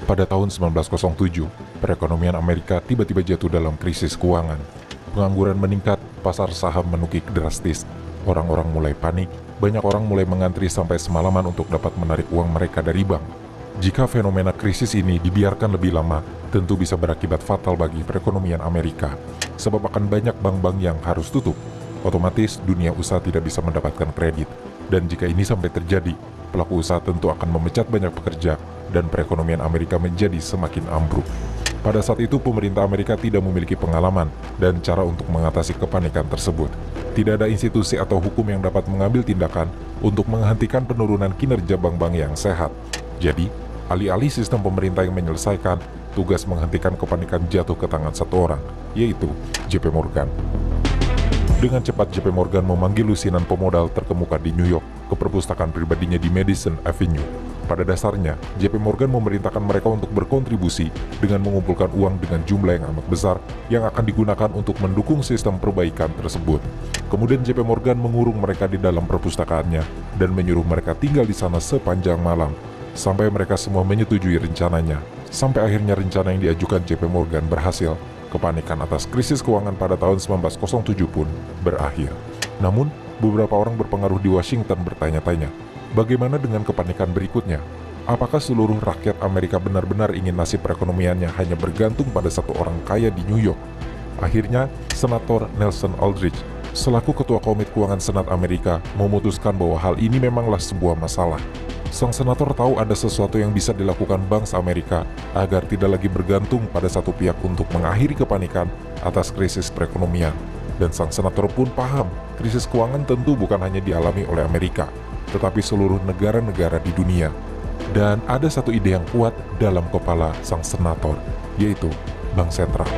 Pada tahun 1907, perekonomian Amerika tiba-tiba jatuh dalam krisis keuangan. Pengangguran meningkat, pasar saham menukik drastis. Orang-orang mulai panik, banyak orang mulai mengantri sampai semalaman untuk dapat menarik uang mereka dari bank. Jika fenomena krisis ini dibiarkan lebih lama, tentu bisa berakibat fatal bagi perekonomian Amerika. Sebab akan banyak bank-bank yang harus tutup. Otomatis dunia usaha tidak bisa mendapatkan kredit. Dan jika ini sampai terjadi, pelaku usaha tentu akan memecat banyak pekerja dan perekonomian Amerika menjadi semakin ambruk. Pada saat itu pemerintah Amerika tidak memiliki pengalaman dan cara untuk mengatasi kepanikan tersebut. Tidak ada institusi atau hukum yang dapat mengambil tindakan untuk menghentikan penurunan kinerja bank-bank yang sehat. Jadi, alih-alih sistem pemerintah yang menyelesaikan, tugas menghentikan kepanikan jatuh ke tangan satu orang, yaitu JP Morgan. Dengan cepat JP Morgan memanggil lusinan pemodal terkemuka di New York ke perpustakaan pribadinya di Madison Avenue. Pada dasarnya, JP Morgan memerintahkan mereka untuk berkontribusi dengan mengumpulkan uang dengan jumlah yang amat besar yang akan digunakan untuk mendukung sistem perbaikan tersebut. Kemudian JP Morgan mengurung mereka di dalam perpustakaannya dan menyuruh mereka tinggal di sana sepanjang malam, sampai mereka semua menyetujui rencananya. Sampai akhirnya rencana yang diajukan JP Morgan berhasil. Kepanikan atas krisis keuangan pada tahun 1907 pun berakhir. Namun, beberapa orang berpengaruh di Washington bertanya-tanya, bagaimana dengan kepanikan berikutnya? Apakah seluruh rakyat Amerika benar-benar ingin nasib perekonomiannya hanya bergantung pada satu orang kaya di New York? Akhirnya, Senator Nelson Aldrich, selaku Ketua Komite Keuangan Senat Amerika, memutuskan bahwa hal ini memanglah sebuah masalah. Sang senator tahu ada sesuatu yang bisa dilakukan bangsa Amerika agar tidak lagi bergantung pada satu pihak untuk mengakhiri kepanikan atas krisis perekonomian. Dan sang senator pun paham, krisis keuangan tentu bukan hanya dialami oleh Amerika, tetapi seluruh negara-negara di dunia. Dan ada satu ide yang kuat dalam kepala sang senator, yaitu Bank Sentral.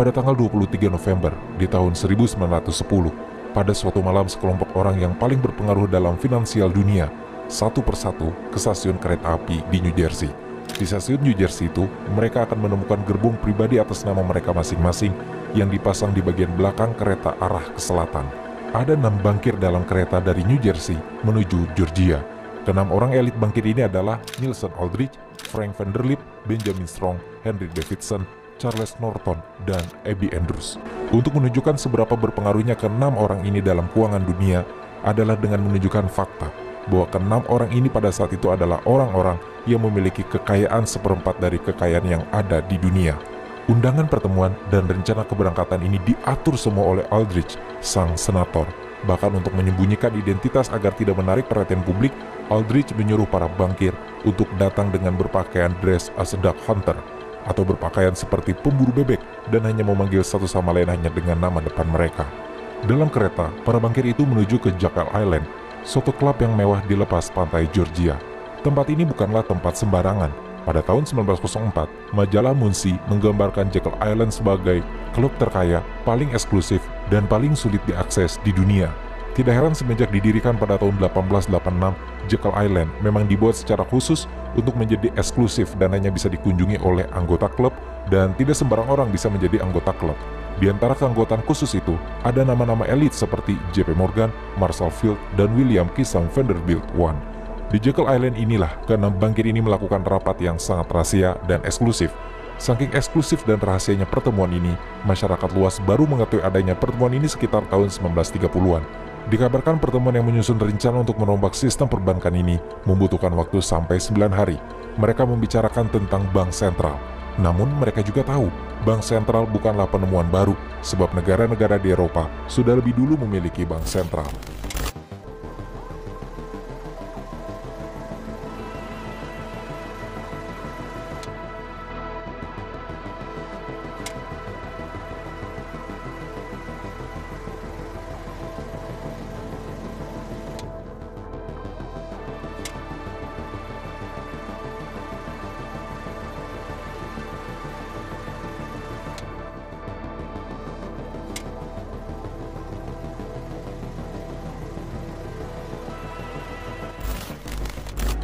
Pada tanggal 23 November di tahun 1910, pada suatu malam sekelompok orang yang paling berpengaruh dalam finansial dunia, satu persatu ke stasiun kereta api di New Jersey. Di stasiun New Jersey itu, mereka akan menemukan gerbong pribadi atas nama mereka masing-masing yang dipasang di bagian belakang kereta arah ke selatan. Ada 6 bankir dalam kereta dari New Jersey menuju Georgia. Ke-6 orang elit bankir ini adalah Nelson Aldrich, Frank Vanderlip, Benjamin Strong, Henry Davidson, Charles Norton, dan Abby Andrews. Untuk menunjukkan seberapa berpengaruhnya ke-6 orang ini dalam keuangan dunia adalah dengan menunjukkan fakta bahwa ke-6 orang ini pada saat itu adalah orang-orang yang memiliki kekayaan seperempat dari kekayaan yang ada di dunia. Undangan pertemuan dan rencana keberangkatan ini diatur semua oleh Aldrich, sang senator. Bahkan untuk menyembunyikan identitas agar tidak menarik perhatian publik, Aldrich menyuruh para bankir untuk datang dengan berpakaian dress as a duck hunter, atau berpakaian seperti pemburu bebek dan hanya memanggil satu sama lain hanya dengan nama depan mereka. Dalam kereta, para bankir itu menuju ke Jekyll Island, suatu klub yang mewah di lepas pantai Georgia. Tempat ini bukanlah tempat sembarangan. Pada tahun 1904, majalah Muncie menggambarkan Jekyll Island sebagai klub terkaya, paling eksklusif, dan paling sulit diakses di dunia. Tidak heran semenjak didirikan pada tahun 1886, Jekyll Island memang dibuat secara khusus untuk menjadi eksklusif dan hanya bisa dikunjungi oleh anggota klub, dan tidak sembarang orang bisa menjadi anggota klub. Di antara keanggotaan khusus itu, ada nama-nama elit seperti JP Morgan, Marshall Field, dan William Kissam Vanderbilt I. Di Jekyll Island inilah ke-6 bankir ini melakukan rapat yang sangat rahasia dan eksklusif. Saking eksklusif dan rahasianya pertemuan ini, masyarakat luas baru mengetahui adanya pertemuan ini sekitar tahun 1930-an. Dikabarkan pertemuan yang menyusun rencana untuk merombak sistem perbankan ini membutuhkan waktu sampai 9 hari. Mereka membicarakan tentang bank sentral. Namun mereka juga tahu, bank sentral bukanlah penemuan baru, sebab negara-negara di Eropa sudah lebih dulu memiliki bank sentral.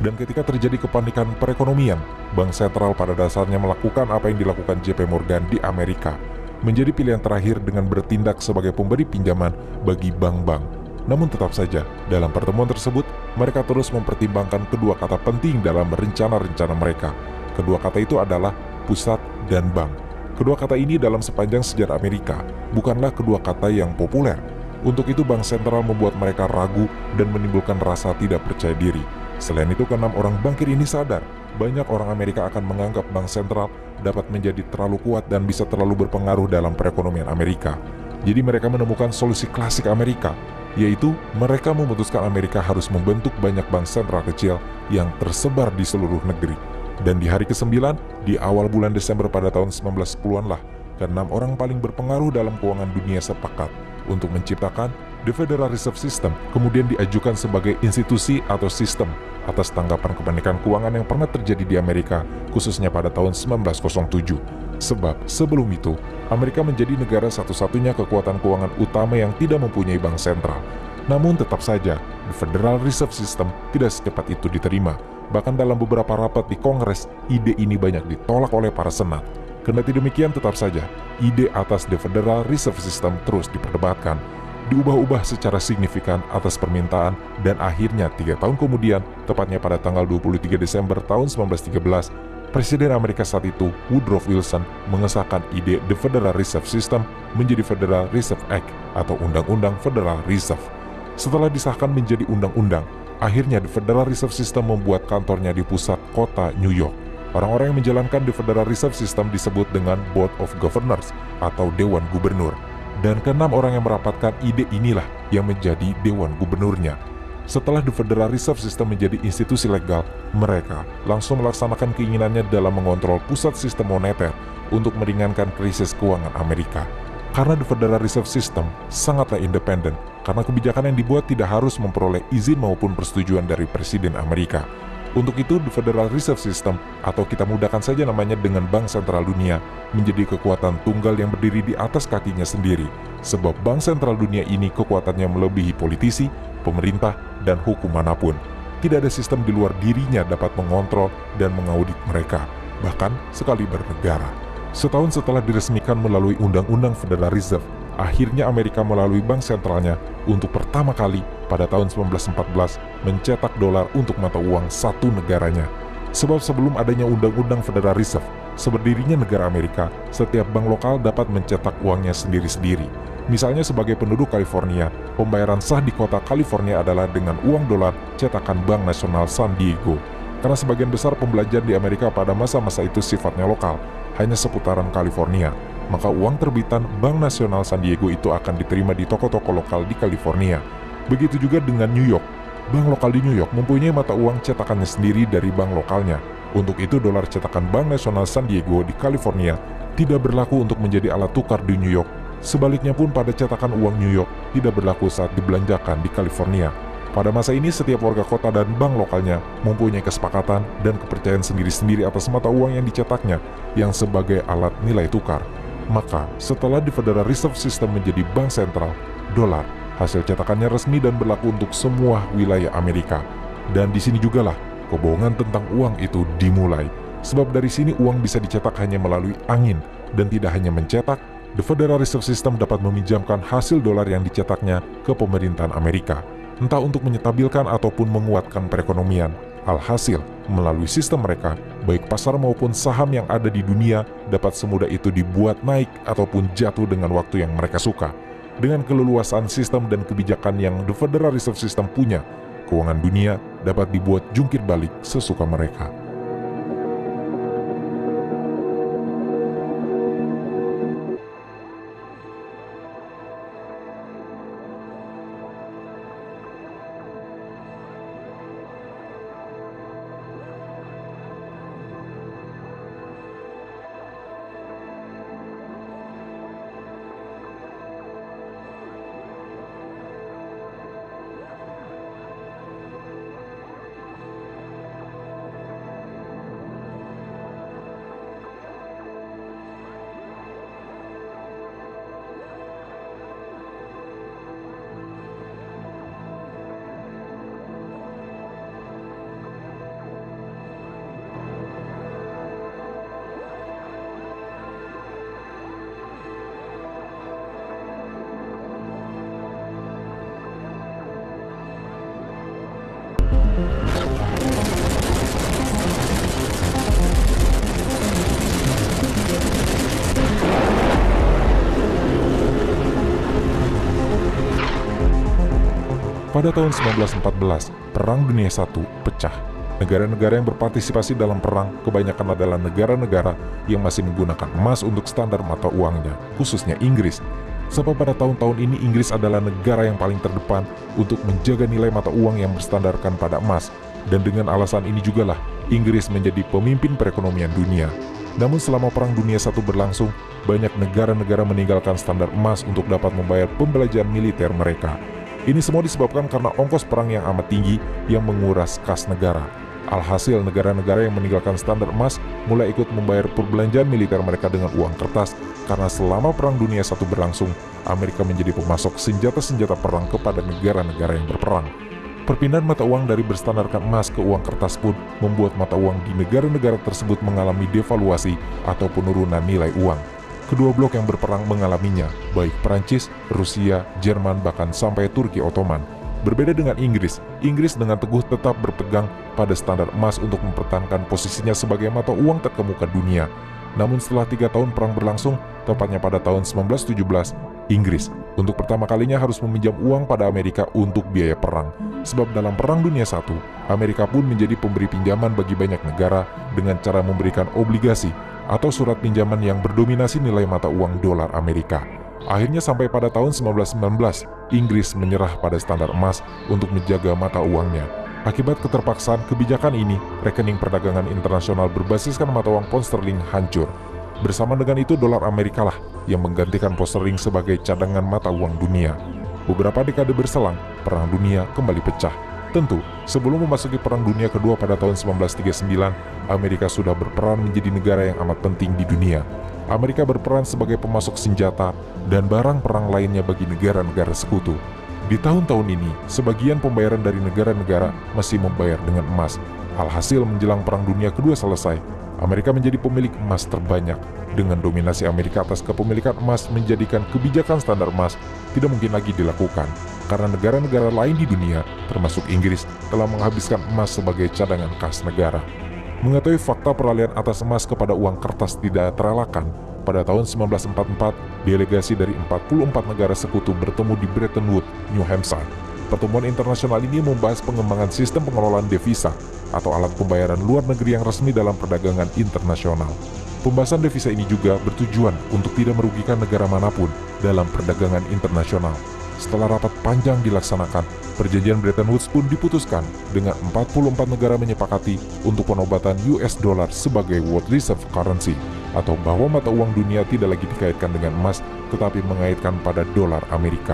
Dan ketika terjadi kepanikan perekonomian, bank sentral pada dasarnya melakukan apa yang dilakukan JP Morgan di Amerika, menjadi pilihan terakhir dengan bertindak sebagai pemberi pinjaman bagi bank-bank. Namun tetap saja, dalam pertemuan tersebut, mereka terus mempertimbangkan kedua kata penting dalam rencana-rencana mereka. Kedua kata itu adalah pusat dan bank. Kedua kata ini dalam sepanjang sejarah Amerika bukanlah kedua kata yang populer. Untuk itu bank sentral membuat mereka ragu dan menimbulkan rasa tidak percaya diri. Selain itu, keenam orang bankir ini sadar banyak orang Amerika akan menganggap bank sentral dapat menjadi terlalu kuat dan bisa terlalu berpengaruh dalam perekonomian Amerika. Jadi mereka menemukan solusi klasik Amerika, yaitu mereka memutuskan Amerika harus membentuk banyak bank sentral kecil yang tersebar di seluruh negeri. Dan di hari ke-9, di awal bulan Desember pada tahun 1910-an lah, keenam orang paling berpengaruh dalam keuangan dunia sepakat untuk menciptakan The Federal Reserve System, kemudian diajukan sebagai institusi atau sistem atas tanggapan kepanikan keuangan yang pernah terjadi di Amerika, khususnya pada tahun 1907. Sebab sebelum itu, Amerika menjadi negara satu-satunya kekuatan keuangan utama yang tidak mempunyai bank sentral. Namun tetap saja, The Federal Reserve System tidak secepat itu diterima. Bahkan dalam beberapa rapat di Kongres, ide ini banyak ditolak oleh para senat. Kendati demikian, tetap saja, ide atas The Federal Reserve System terus diperdebatkan, diubah-ubah secara signifikan atas permintaan, dan akhirnya 3 tahun kemudian, tepatnya pada tanggal 23 Desember tahun 1913, Presiden Amerika saat itu, Woodrow Wilson, mengesahkan ide The Federal Reserve System menjadi Federal Reserve Act atau Undang-Undang Federal Reserve. Setelah disahkan menjadi undang-undang, akhirnya The Federal Reserve System membuat kantornya di pusat kota New York. Orang-orang yang menjalankan The Federal Reserve System disebut dengan Board of Governors atau Dewan Gubernur. Dan keenam orang yang merapatkan ide inilah yang menjadi Dewan Gubernurnya. Setelah The Federal Reserve System menjadi institusi legal, mereka langsung melaksanakan keinginannya dalam mengontrol pusat sistem moneter untuk meringankan krisis keuangan Amerika. Karena The Federal Reserve System sangatlah independen, karena kebijakan yang dibuat tidak harus memperoleh izin maupun persetujuan dari Presiden Amerika. Untuk itu, The Federal Reserve System, atau kita mudahkan saja namanya dengan Bank Sentral Dunia, menjadi kekuatan tunggal yang berdiri di atas kakinya sendiri. Sebab Bank Sentral Dunia ini kekuatannya melebihi politisi, pemerintah, dan hukum manapun. Tidak ada sistem di luar dirinya dapat mengontrol dan mengaudit mereka, bahkan sekali bernegara. Setahun setelah diresmikan melalui Undang-Undang Federal Reserve, akhirnya Amerika melalui bank sentralnya untuk pertama kali pada tahun 1914 mencetak dolar untuk mata uang satu negaranya. Sebab sebelum adanya Undang-Undang Federal Reserve, seberdirinya negara Amerika, setiap bank lokal dapat mencetak uangnya sendiri-sendiri. Misalnya sebagai penduduk California, pembayaran sah di kota California adalah dengan uang dolar cetakan Bank Nasional San Diego. Karena sebagian besar pembelajaran di Amerika pada masa-masa itu sifatnya lokal, hanya seputaran California, maka uang terbitan Bank Nasional San Diego itu akan diterima di toko-toko lokal di California. Begitu juga dengan New York. Bank lokal di New York mempunyai mata uang cetakannya sendiri dari bank lokalnya. Untuk itu, dolar cetakan Bank Nasional San Diego di California tidak berlaku untuk menjadi alat tukar di New York. Sebaliknya pun pada cetakan uang New York tidak berlaku saat dibelanjakan di California. Pada masa ini, setiap warga kota dan bank lokalnya mempunyai kesepakatan dan kepercayaan sendiri-sendiri atas mata uang yang dicetaknya yang sebagai alat nilai tukar. Maka, setelah di Federal Reserve System menjadi bank sentral, dolar, hasil cetakannya resmi dan berlaku untuk semua wilayah Amerika. Dan di sini jugalah kebohongan tentang uang itu dimulai. Sebab dari sini uang bisa dicetak hanya melalui angin, dan tidak hanya mencetak, The Federal Reserve System dapat meminjamkan hasil dolar yang dicetaknya ke pemerintahan Amerika, entah untuk menyetabilkan ataupun menguatkan perekonomian. Alhasil, melalui sistem mereka, baik pasar maupun saham yang ada di dunia dapat semudah itu dibuat naik ataupun jatuh dengan waktu yang mereka suka. Dengan keleluasaan sistem dan kebijakan yang The Federal Reserve System punya, keuangan dunia dapat dibuat jungkir balik sesuka mereka. Pada tahun 1914, Perang Dunia I pecah. Negara-negara yang berpartisipasi dalam perang kebanyakan adalah negara-negara yang masih menggunakan emas untuk standar mata uangnya, khususnya Inggris. Sebab pada tahun-tahun ini Inggris adalah negara yang paling terdepan untuk menjaga nilai mata uang yang berstandarkan pada emas. Dan dengan alasan ini jugalah Inggris menjadi pemimpin perekonomian dunia. Namun selama Perang Dunia I berlangsung, banyak negara-negara meninggalkan standar emas untuk dapat membayar pembelajaran militer mereka. Ini semua disebabkan karena ongkos perang yang amat tinggi yang menguras kas negara. Alhasil negara-negara yang meninggalkan standar emas mulai ikut membayar perbelanjaan militer mereka dengan uang kertas karena selama Perang Dunia I berlangsung, Amerika menjadi pemasok senjata-senjata perang kepada negara-negara yang berperang. Perpindahan mata uang dari berstandarkan emas ke uang kertas pun membuat mata uang di negara-negara tersebut mengalami devaluasi atau penurunan nilai uang. Kedua blok yang berperang mengalaminya, baik Perancis, Rusia, Jerman, bahkan sampai Turki Ottoman. Berbeda dengan Inggris dengan teguh tetap berpegang pada standar emas untuk mempertahankan posisinya sebagai mata uang terkemuka dunia. Namun setelah 3 tahun perang berlangsung, tepatnya pada tahun 1917, Inggris untuk pertama kalinya harus meminjam uang pada Amerika untuk biaya perang. Sebab dalam Perang Dunia I, Amerika pun menjadi pemberi pinjaman bagi banyak negara dengan cara memberikan obligasi atau surat pinjaman yang berdominasi nilai mata uang dolar Amerika. Akhirnya sampai pada tahun 1919, Inggris menyerah pada standar emas untuk menjaga mata uangnya. Akibat keterpaksaan kebijakan ini, rekening perdagangan internasional berbasiskan mata uang pound sterling hancur. Bersama dengan itu, dolar Amerika lah yang menggantikan pound sterling sebagai cadangan mata uang dunia. Beberapa dekade berselang, Perang Dunia kembali pecah. Tentu, sebelum memasuki Perang Dunia Kedua pada tahun 1939, Amerika sudah berperan menjadi negara yang amat penting di dunia. Amerika berperan sebagai pemasok senjata dan barang perang lainnya bagi negara-negara sekutu. Di tahun-tahun ini, sebagian pembayaran dari negara-negara masih membayar dengan emas. Alhasil menjelang Perang Dunia Kedua selesai, Amerika menjadi pemilik emas terbanyak. Dengan dominasi Amerika atas kepemilikan emas menjadikan kebijakan standar emas tidak mungkin lagi dilakukan. Karena negara-negara lain di dunia, termasuk Inggris, telah menghabiskan emas sebagai cadangan kas negara. Mengetahui fakta peralihan atas emas kepada uang kertas tidak terelakkan, pada tahun 1944, delegasi dari 44 negara sekutu bertemu di Bretton Woods, New Hampshire. Pertemuan internasional ini membahas pengembangan sistem pengelolaan devisa atau alat pembayaran luar negeri yang resmi dalam perdagangan internasional. Pembahasan devisa ini juga bertujuan untuk tidak merugikan negara manapun dalam perdagangan internasional. Setelah rapat panjang dilaksanakan, perjanjian Bretton Woods pun diputuskan dengan 44 negara menyepakati untuk penobatan US dollar sebagai World Reserve Currency, atau bahwa mata uang dunia tidak lagi dikaitkan dengan emas tetapi mengaitkan pada dolar Amerika.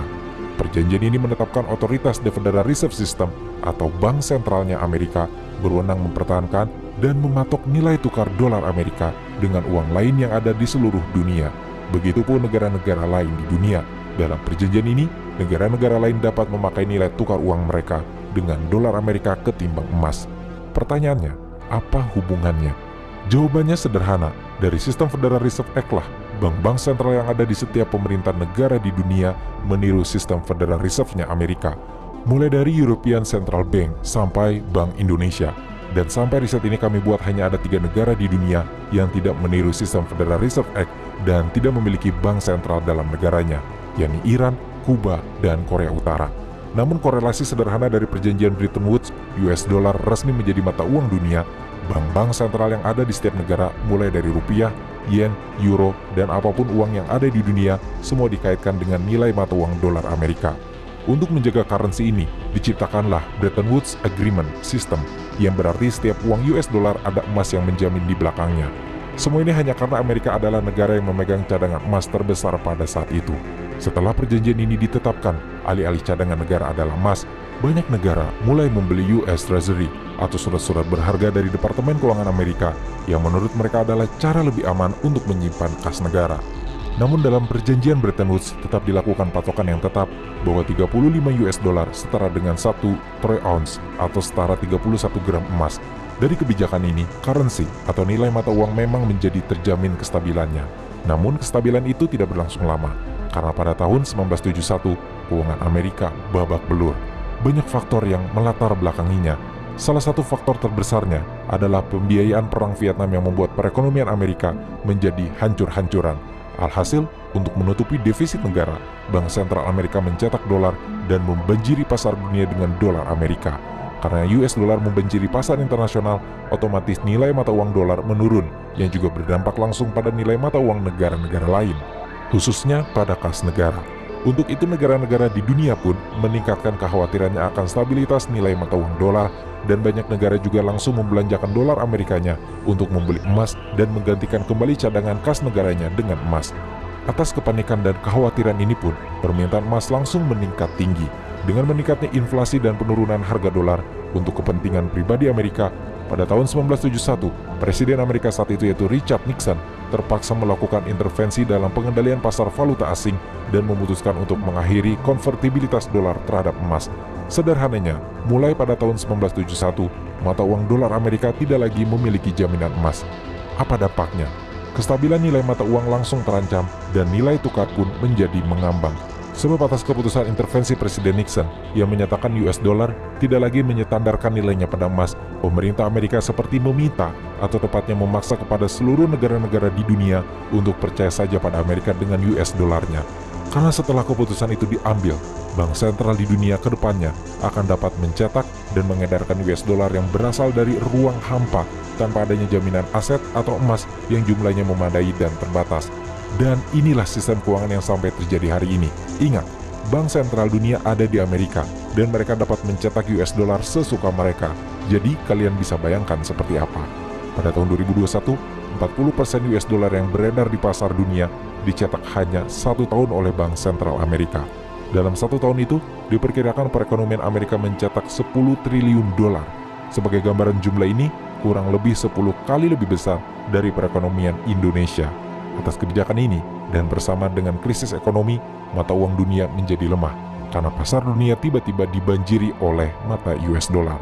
Perjanjian ini menetapkan otoritas The Federal Reserve System atau bank sentralnya Amerika berwenang mempertahankan dan mematok nilai tukar dolar Amerika dengan uang lain yang ada di seluruh dunia. Begitupun negara-negara lain di dunia. Dalam perjanjian ini, negara-negara lain dapat memakai nilai tukar uang mereka dengan dolar Amerika ketimbang emas. Pertanyaannya, apa hubungannya? Jawabannya sederhana, dari sistem Federal Reserve Act lah, bank-bank sentral yang ada di setiap pemerintah negara di dunia meniru sistem Federal Reserve-nya Amerika. Mulai dari European Central Bank sampai Bank Indonesia. Dan sampai riset ini kami buat hanya ada 3 negara di dunia yang tidak meniru sistem Federal Reserve Act dan tidak memiliki bank sentral dalam negaranya, yakni Iran, Kuba, dan Korea Utara. Namun korelasi sederhana dari perjanjian Bretton Woods, US dollar resmi menjadi mata uang dunia. Bank-bank sentral yang ada di setiap negara, mulai dari rupiah, yen, euro, dan apapun uang yang ada di dunia, semua dikaitkan dengan nilai mata uang dolar Amerika. Untuk menjaga currency ini, diciptakanlah Bretton Woods Agreement System, yang berarti setiap uang US dollar ada emas yang menjamin di belakangnya. Semua ini hanya karena Amerika adalah negara yang memegang cadangan emas terbesar pada saat itu. Setelah perjanjian ini ditetapkan, alih-alih cadangan negara adalah emas, banyak negara mulai membeli US Treasury atau surat-surat berharga dari Departemen Keuangan Amerika yang menurut mereka adalah cara lebih aman untuk menyimpan kas negara. Namun dalam perjanjian Bretton Woods tetap dilakukan patokan yang tetap bahwa 35 US dollar setara dengan 1 troy ounce atau setara 31 gram emas. Dari kebijakan ini, currency atau nilai mata uang memang menjadi terjamin kestabilannya. Namun kestabilan itu tidak berlangsung lama, karena pada tahun 1971, keuangan Amerika babak belur. Banyak faktor yang melatar belakanginya. Salah satu faktor terbesarnya adalah pembiayaan perang Vietnam yang membuat perekonomian Amerika menjadi hancur-hancuran. Alhasil, untuk menutupi defisit negara, Bank Sentral Amerika mencetak dolar dan membanjiri pasar dunia dengan dolar Amerika. Karena US dollar membanjiri pasar internasional, otomatis nilai mata uang dolar menurun, yang juga berdampak langsung pada nilai mata uang negara-negara lain, khususnya pada kas negara. Untuk itu negara-negara di dunia pun meningkatkan kekhawatirannya akan stabilitas nilai mata uang dolar, dan banyak negara juga langsung membelanjakan dolar Amerikanya untuk membeli emas dan menggantikan kembali cadangan kas negaranya dengan emas. Atas kepanikan dan kekhawatiran ini pun, permintaan emas langsung meningkat tinggi. Dengan meningkatnya inflasi dan penurunan harga dolar untuk kepentingan pribadi Amerika, pada tahun 1971, Presiden Amerika saat itu yaitu Richard Nixon terpaksa melakukan intervensi dalam pengendalian pasar valuta asing dan memutuskan untuk mengakhiri konvertibilitas dolar terhadap emas. Sederhananya, mulai pada tahun 1971, mata uang dolar Amerika tidak lagi memiliki jaminan emas. Apa dampaknya? Kestabilan nilai mata uang langsung terancam dan nilai tukar pun menjadi mengambang. Sebab atas keputusan intervensi Presiden Nixon yang menyatakan US dollar tidak lagi menyetandarkan nilainya pada emas, pemerintah Amerika seperti meminta atau tepatnya memaksa kepada seluruh negara-negara di dunia untuk percaya saja pada Amerika dengan US dollarnya. Karena setelah keputusan itu diambil, bank sentral di dunia ke depannya akan dapat mencetak dan mengedarkan US dollar yang berasal dari ruang hampa tanpa adanya jaminan aset atau emas yang jumlahnya memadai dan terbatas. Dan inilah sistem keuangan yang sampai terjadi hari ini. Ingat, bank sentral dunia ada di Amerika dan mereka dapat mencetak US dollar sesuka mereka. Jadi kalian bisa bayangkan seperti apa. Pada tahun 2021, 40% US dollar yang beredar di pasar dunia dicetak hanya 1 tahun oleh Bank Sentral Amerika. Dalam 1 tahun itu, diperkirakan perekonomian Amerika mencetak 10 triliun dolar. Sebagai gambaran jumlah ini, kurang lebih 10 kali lebih besar dari perekonomian Indonesia. Atas kebijakan ini, dan bersama dengan krisis ekonomi, mata uang dunia menjadi lemah, karena pasar dunia tiba-tiba dibanjiri oleh mata US dollar.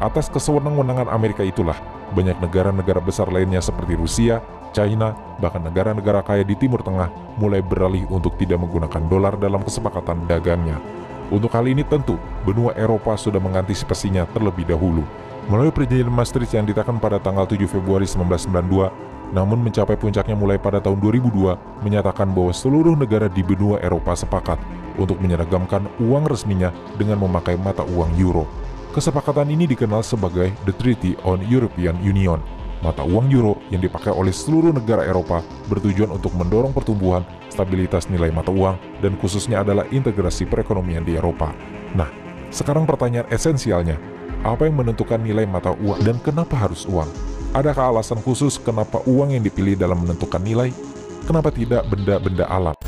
Atas kesewenang-wenangan Amerika itulah, banyak negara-negara besar lainnya seperti Rusia, China, bahkan negara-negara kaya di Timur Tengah mulai beralih untuk tidak menggunakan dolar dalam kesepakatan dagangnya. Untuk hal ini tentu, benua Eropa sudah mengantisipasinya terlebih dahulu. Melalui perjanjian Maastricht yang ditekan pada tanggal 7 Februari 1992, namun mencapai puncaknya mulai pada tahun 2002, menyatakan bahwa seluruh negara di benua Eropa sepakat untuk menyeragamkan uang resminya dengan memakai mata uang euro. Kesepakatan ini dikenal sebagai The Treaty on European Union. Mata uang euro yang dipakai oleh seluruh negara Eropa bertujuan untuk mendorong pertumbuhan, stabilitas nilai mata uang, dan khususnya adalah integrasi perekonomian di Eropa. Nah, sekarang pertanyaan esensialnya, apa yang menentukan nilai mata uang dan kenapa harus uang? Adakah alasan khusus kenapa uang yang dipilih dalam menentukan nilai? Kenapa tidak benda-benda alam?